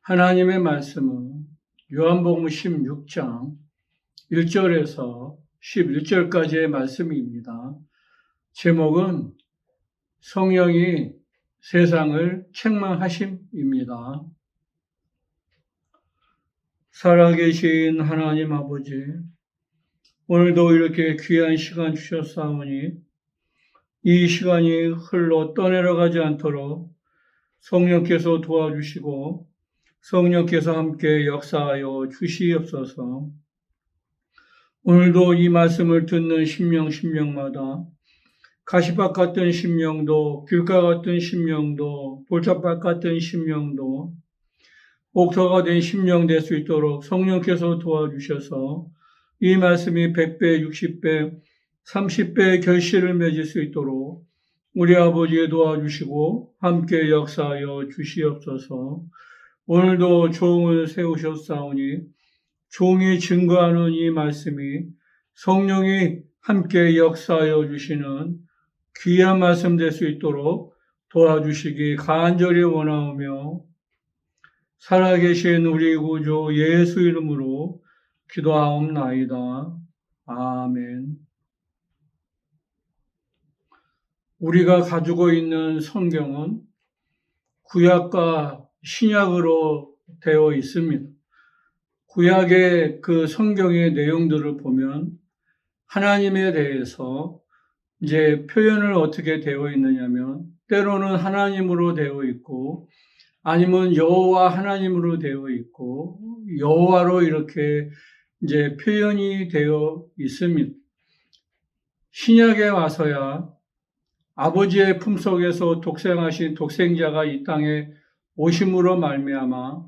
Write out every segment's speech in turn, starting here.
하나님의 말씀은 요한복음 16장 1절에서 11절까지의 말씀입니다. 제목은 성령이 세상을 책망하심입니다. 살아계신 하나님 아버지, 오늘도 이렇게 귀한 시간 주셨사오니 이 시간이 흘러 떠내려가지 않도록 성령께서 도와주시고 성령께서 함께 역사하여 주시옵소서. 오늘도 이 말씀을 듣는 심령마다 가시밭 같은 심령도, 길가 같은 심령도, 돌짝밭 같은 심령도 옥토가 된 심령 될 수 있도록 성령께서 도와주셔서 이 말씀이 100배, 60배, 30배의 결실을 맺을 수 있도록 우리 아버지 도와주시고 함께 역사하여 주시옵소서. 오늘도 종을 세우셨사오니 종이 증거하는 이 말씀이 성령이 함께 역사하여 주시는 귀한 말씀 될 수 있도록 도와주시기 간절히 원하오며 살아계신 우리 구주 예수 이름으로 기도하옵나이다. 아멘. 우리가 가지고 있는 성경은 구약과 신약으로 되어 있습니다. 구약의 그 성경의 내용들을 보면 하나님에 대해서 이제 표현을 어떻게 되어 있느냐면 때로는 하나님으로 되어 있고 아니면 여호와 하나님으로 되어 있고 여호와로 이렇게 이제 표현이 되어 있습니다. 신약에 와서야 아버지의 품속에서 독생하신 독생자가 이 땅에 오심으로 말미암아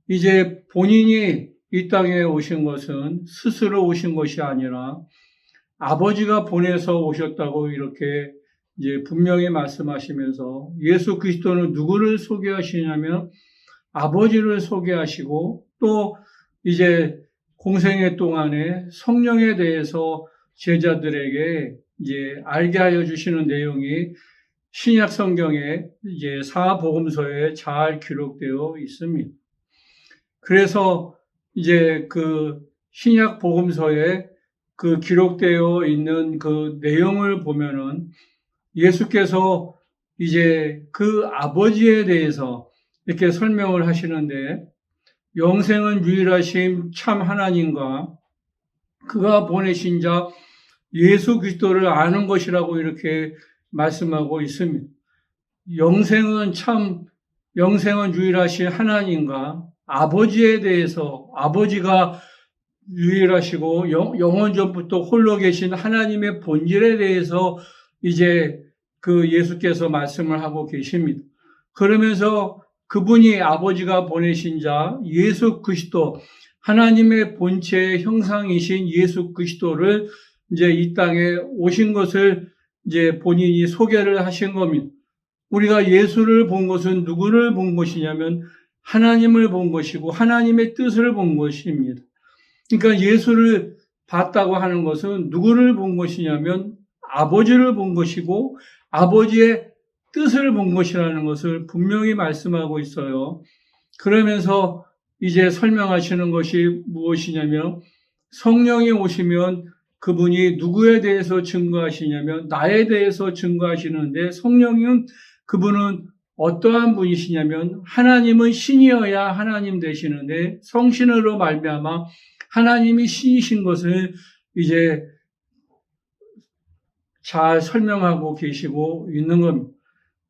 이제 본인이 이 땅에 오신 것은 스스로 오신 것이 아니라 아버지가 보내서 오셨다고 이렇게 이제 분명히 말씀하시면서 예수 그리스도는 누구를 소개하시냐면 아버지를 소개하시고 또 이제 공생애 동안에 성령에 대해서 제자들에게 이제 알게 하여 주시는 내용이 신약 성경에 이제 사복음서에 잘 기록되어 있습니다. 그래서 이제 그 신약 복음서에 그 기록되어 있는 그 내용을 보면은 예수께서 이제 그 아버지에 대해서 이렇게 설명을 하시는데 영생은 유일하신 참 하나님과 그가 보내신 자 예수 그리스도를 아는 것이라고 이렇게 말씀하고 있습니다. 영생은 유일하신 하나님과 아버지에 대해서 아버지가 유일하시고 영원전부터 홀로 계신 하나님의 본질에 대해서 이제 그 예수께서 말씀을 하고 계십니다. 그러면서 그분이 아버지가 보내신 자 예수 그리스도 하나님의 본체의 형상이신 예수 그리스도를 이제 이 땅에 오신 것을 이제 본인이 소개를 하신 겁니다. 우리가 예수를 본 것은 누구를 본 것이냐면 하나님을 본 것이고 하나님의 뜻을 본 것입니다. 그러니까 예수를 봤다고 하는 것은 누구를 본 것이냐면 아버지를 본 것이고 아버지의 뜻을 본 것이라는 것을 분명히 말씀하고 있어요. 그러면서 이제 설명하시는 것이 무엇이냐면 성령이 오시면 그분이 누구에 대해서 증거하시냐면 나에 대해서 증거하시는데 성령은 그분은 어떠한 분이시냐면 하나님은 신이어야 하나님 되시는데 성신으로 말미암아 하나님이 신이신 것을 이제 잘 설명하고 계시고 있는 겁니다.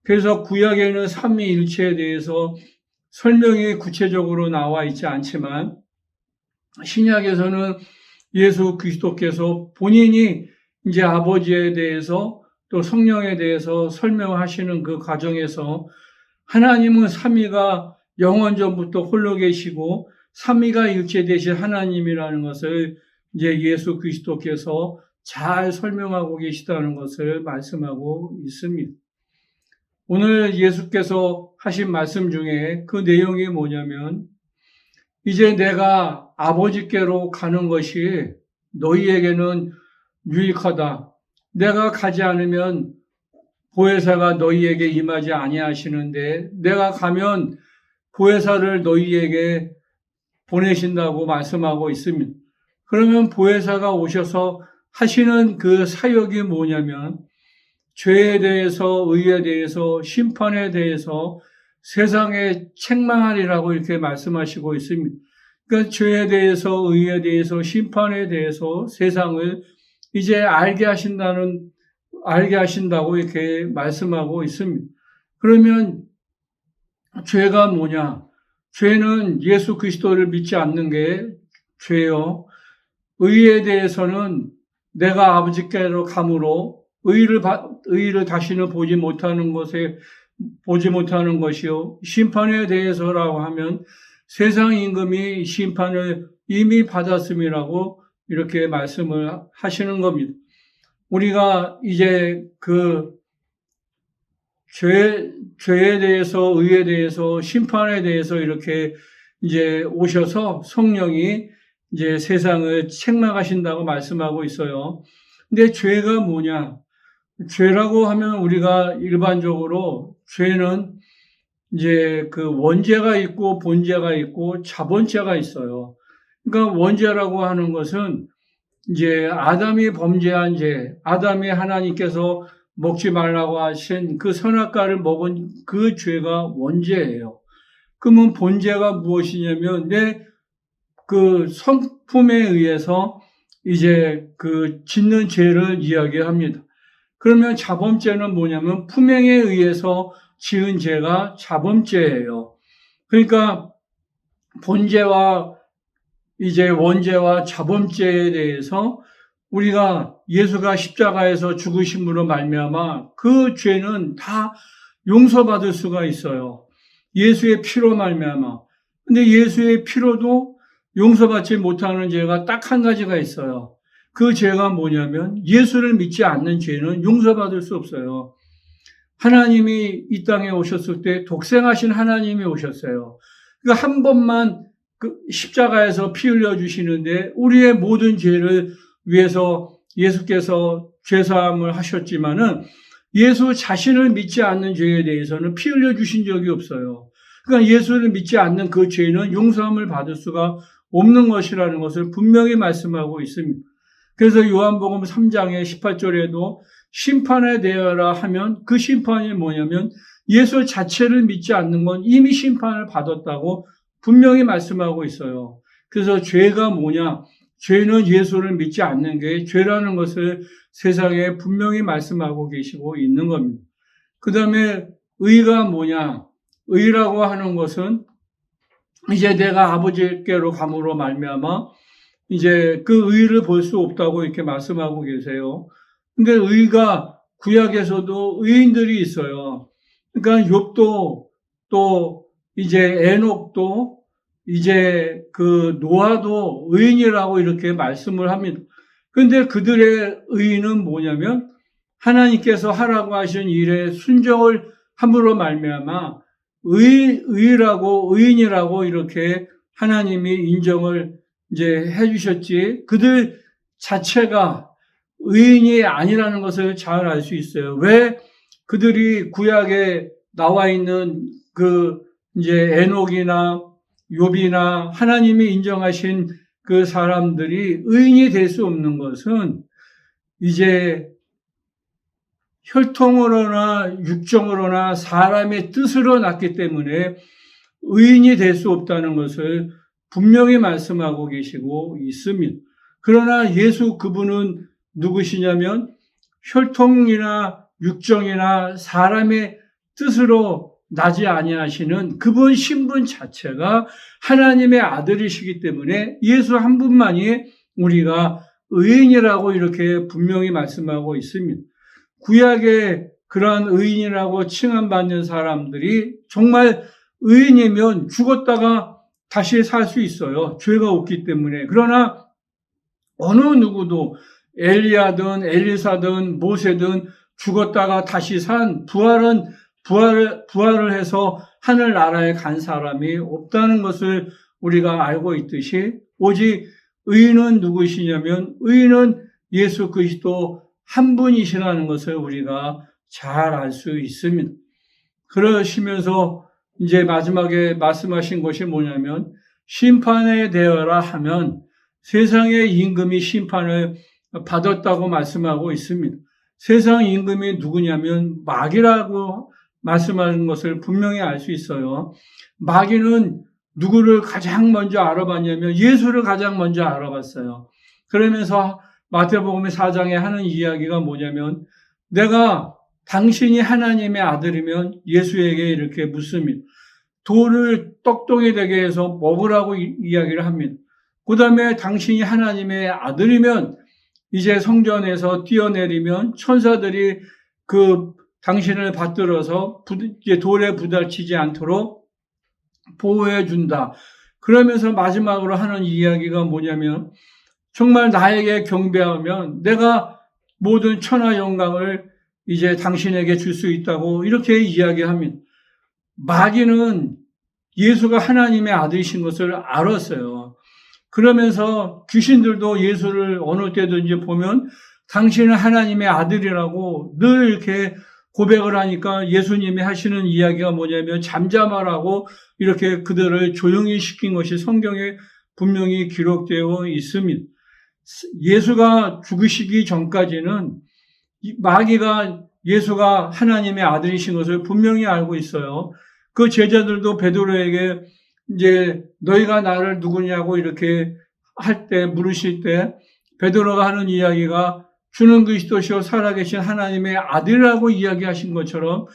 그래서 구약에는 삼위일체에 대해서 설명이 구체적으로 나와 있지 않지만 신약에서는 예수 그리스도께서 본인이 이제 아버지에 대해서 또 성령에 대해서 설명하시는 그 과정에서 하나님은 삼위가 영원전부터 홀로 계시고 삼위가 일체 되신 하나님이라는 것을 이제 예수 그리스도께서 잘 설명하고 계시다는 것을 말씀하고 있습니다. 오늘 예수께서 하신 말씀 중에 그 내용이 뭐냐면 이제 내가 아버지께로 가는 것이 너희에게는 유익하다. 내가 가지 않으면 보혜사가 너희에게 임하지 아니하시는데 내가 가면 보혜사를 너희에게 보내신다고 말씀하고 있습니다. 그러면 보혜사가 오셔서 하시는 그 사역이 뭐냐면 죄에 대해서, 의에 대해서, 심판에 대해서 세상에 책망하리라고 이렇게 말씀하시고 있습니다. 그러니까 죄에 대해서, 의에 대해서, 심판에 대해서 세상을 이제 알게 하신다고 이렇게 말씀하고 있습니다. 그러면 죄가 뭐냐? 죄는 예수 그리스도를 믿지 않는 게 죄요. 의에 대해서는 내가 아버지께로 감으로 의를 다시는 보지 못하는 것이요. 심판에 대해서라고 하면 세상 임금이 심판을 이미 받았음이라고 이렇게 말씀을 하시는 겁니다. 우리가 이제 그 죄에 대해서, 의에 대해서, 심판에 대해서 이렇게 이제 오셔서 성령이 이제 세상을 책망하신다고 말씀하고 있어요. 근데 죄가 뭐냐? 죄라고 하면 우리가 일반적으로 죄는 이제 그 원죄가 있고 본죄가 있고 자본죄가 있어요. 그러니까 원죄라고 하는 것은 이제 아담이 범죄한 죄, 아담이 하나님께서 먹지 말라고 하신 그 선악과를 먹은 그 죄가 원죄예요. 그러면 본죄가 무엇이냐면 내 그 성품에 의해서 이제 그 짓는 죄를 이야기합니다. 그러면 자범죄는 뭐냐면 품행에 의해서 지은 죄가 자범죄예요. 그러니까 본죄와 이제 원죄와 자범죄에 대해서 우리가 예수가 십자가에서 죽으심으로 말미암아 그 죄는 다 용서받을 수가 있어요. 예수의 피로 말미암아. 근데 예수의 피로도 용서받지 못하는 죄가 딱 한 가지가 있어요. 그 죄가 뭐냐면 예수를 믿지 않는 죄는 용서받을 수 없어요. 하나님이 이 땅에 오셨을 때 독생하신 하나님이 오셨어요. 그러니까 한 번만 그 십자가에서 피 흘려 주시는데 우리의 모든 죄를 위해서 예수께서 죄사함을 하셨지만은 예수 자신을 믿지 않는 죄에 대해서는 피 흘려 주신 적이 없어요. 그러니까 예수를 믿지 않는 그 죄는 용서함을 받을 수가 없는 것이라는 것을 분명히 말씀하고 있습니다. 그래서 요한복음 3장의 18절에도 심판에 대하여라 하면 그 심판이 뭐냐면 예수 자체를 믿지 않는 건 이미 심판을 받았다고 분명히 말씀하고 있어요. 그래서 죄가 뭐냐? 죄는 예수를 믿지 않는 게 죄라는 것을 세상에 분명히 말씀하고 계시고 있는 겁니다. 그 다음에 의가 뭐냐? 의라고 하는 것은 이제 내가 아버지께로 감으로 말미암아 이제 그 의를 볼 수 없다고 이렇게 말씀하고 계세요. 근데 의가 구약에서도 의인들이 있어요. 그러니까 욥도 또 이제 에녹도 이제 그 노아도 의인이라고 이렇게 말씀을 합니다. 그런데 그들의 의인은 뭐냐면 하나님께서 하라고 하신 일에 순종을 함으로 말미암아 의인이라고 이렇게 하나님이 인정을 이제 해주셨지 그들 자체가 의인이 아니라는 것을 잘 알 수 있어요. 왜 그들이 구약에 나와 있는 그 이제 에녹이나 욥이나 하나님이 인정하신 그 사람들이 의인이 될 수 없는 것은 이제 혈통으로나 육정으로나 사람의 뜻으로 났기 때문에 의인이 될 수 없다는 것을 분명히 말씀하고 계시고 있습니다. 그러나 예수 그분은 누구시냐면 혈통이나 육정이나 사람의 뜻으로 나지 아니하시는 그분 신분 자체가 하나님의 아들이시기 때문에 예수 한 분만이 우리가 의인이라고 이렇게 분명히 말씀하고 있습니다. 구약의 그러한 의인이라고 칭함받는 사람들이 정말 의인이면 죽었다가 다시 살 수 있어요. 죄가 없기 때문에. 그러나 어느 누구도 엘리야든 엘리사든 모세든 죽었다가 다시 산 부활을 해서 하늘나라에 간 사람이 없다는 것을 우리가 알고 있듯이 오직 의인은 누구시냐면 의인은 예수 그리스도 한 분이시라는 것을 우리가 잘 알 수 있습니다. 그러시면서 이제 마지막에 말씀하신 것이 뭐냐면 심판에 대하라 하면 세상의 임금이 심판을 받았다고 말씀하고 있습니다. 세상 임금이 누구냐면 마귀라고 말씀하는 것을 분명히 알 수 있어요. 마귀는 누구를 가장 먼저 알아봤냐면 예수를 가장 먼저 알아봤어요. 그러면서 마태복음 4장에 하는 이야기가 뭐냐면 내가 당신이 하나님의 아들이면 예수에게 이렇게 묻습니다. 돌을 떡동이 되게 해서 먹으라고 이야기를 합니다. 그 다음에 당신이 하나님의 아들이면 이제 성전에서 뛰어내리면 천사들이 그 당신을 받들어서 돌에 부딪히지 않도록 보호해 준다. 그러면서 마지막으로 하는 이야기가 뭐냐면 정말 나에게 경배하면 내가 모든 천하 영광을 이제 당신에게 줄 수 있다고 이렇게 이야기합니다. 마귀는 예수가 하나님의 아들이신 것을 알았어요. 그러면서 귀신들도 예수를 어느 때든지 보면 당신은 하나님의 아들이라고 늘 이렇게 고백을 하니까 예수님이 하시는 이야기가 뭐냐면 잠잠하라고 이렇게 그들을 조용히 시킨 것이 성경에 분명히 기록되어 있습니다. 예수가 죽으시기 전까지는 마귀가 예수가 하나님의 아들이신 것을 분명히 알고 있어요. 그 제자들도 베드로에게 이제 너희가 나를 누구냐고 이렇게 할 때 물으실 때 베드로가 하는 이야기가 주는 그리스도시요 살아계신 하나님의 아들이라고 이야기하신 것처럼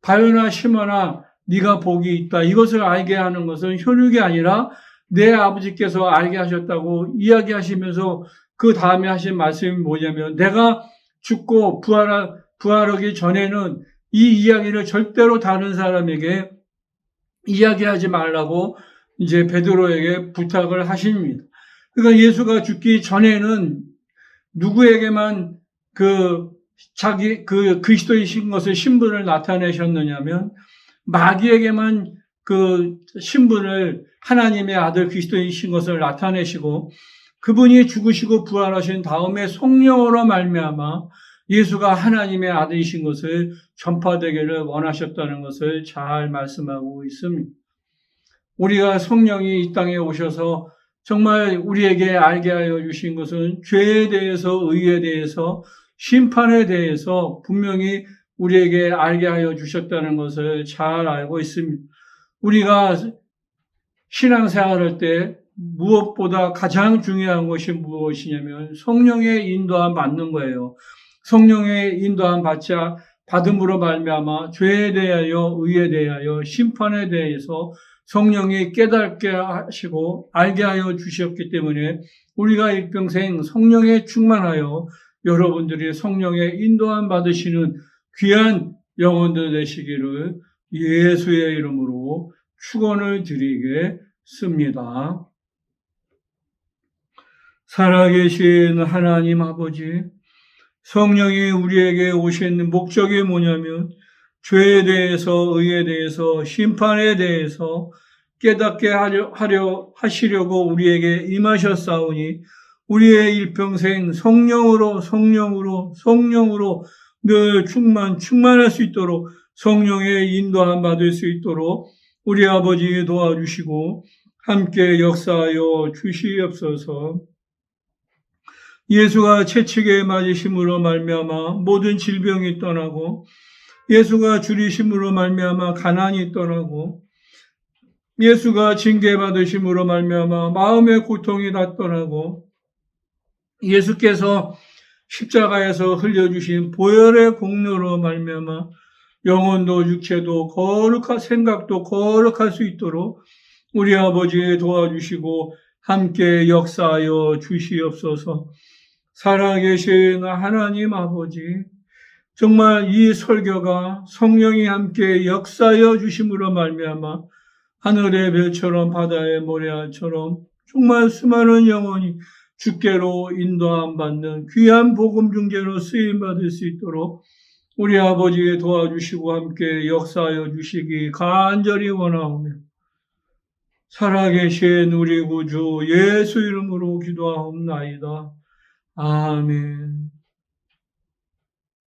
바요나 시몬아 네가 복이 있다. 이것을 알게 하는 것은 혈육이 아니라 내 아버지께서 알게 하셨다고 이야기하시면서 그 다음에 하신 말씀이 뭐냐면 내가 죽고 부활하기 전에는 이 이야기를 절대로 다른 사람에게 이야기하지 말라고 이제 베드로에게 부탁을 하십니다. 그러니까 예수가 죽기 전에는 누구에게만 자기 그리스도이신 것을 신분을 나타내셨느냐면 마귀에게만 그 신분을 하나님의 아들 그리스도이신 것을 나타내시고 그분이 죽으시고 부활하신 다음에 성령으로 말미암아 예수가 하나님의 아들이신 것을 전파되기를 원하셨다는 것을 잘 말씀하고 있습니다. 우리가 성령이 이 땅에 오셔서 정말 우리에게 알게 하여 주신 것은 죄에 대해서, 의에 대해서, 심판에 대해서 분명히 우리에게 알게 하여 주셨다는 것을 잘 알고 있습니다. 우리가 신앙생활할 때 무엇보다 가장 중요한 것이 무엇이냐면 성령의 인도함 받는 거예요. 성령의 인도함 받음으로 말미암아 죄에 대하여, 의에 대하여, 심판에 대해서 성령이 깨닫게 하시고 알게 하여 주셨기 때문에 우리가 일평생 성령에 충만하여 여러분들이 성령의 인도함 받으시는 귀한 영혼들 되시기를 예수의 이름으로 축원을 드리겠습니다. 살아계신 하나님 아버지, 성령이 우리에게 오신 목적이 뭐냐면 죄에 대해서, 의에 대해서, 심판에 대해서 깨닫게 하시려고 우리에게 임하셨사오니 우리의 일평생 성령으로 늘 충만할 수 있도록 성령의 인도함 받을 수 있도록 우리 아버지 도와주시고 함께 역사하여 주시옵소서. 예수가 채찍에 맞으심으로 말미암아 모든 질병이 떠나고 예수가 줄이심으로 말미암아 가난이 떠나고 예수가 징계받으심으로 말미암아 마음의 고통이 다 떠나고 예수께서 십자가에서 흘려주신 보혈의 공로로 말미암아 영혼도 육체도 생각도 거룩할 수 있도록 우리 아버지 도와주시고 함께 역사하여 주시옵소서. 살아계신 하나님 아버지, 정말 이 설교가 성령이 함께 역사하여 주심으로 말미암아 하늘의 별처럼 바다의 모래알처럼 정말 수많은 영혼이 주께로 인도함 받는 귀한 복음 중재로 쓰임 받을 수 있도록 우리 아버지 도와주시고 함께 역사하여 주시기 간절히 원하오며 살아계신 우리 구주 예수 이름으로 기도하옵나이다. 아멘.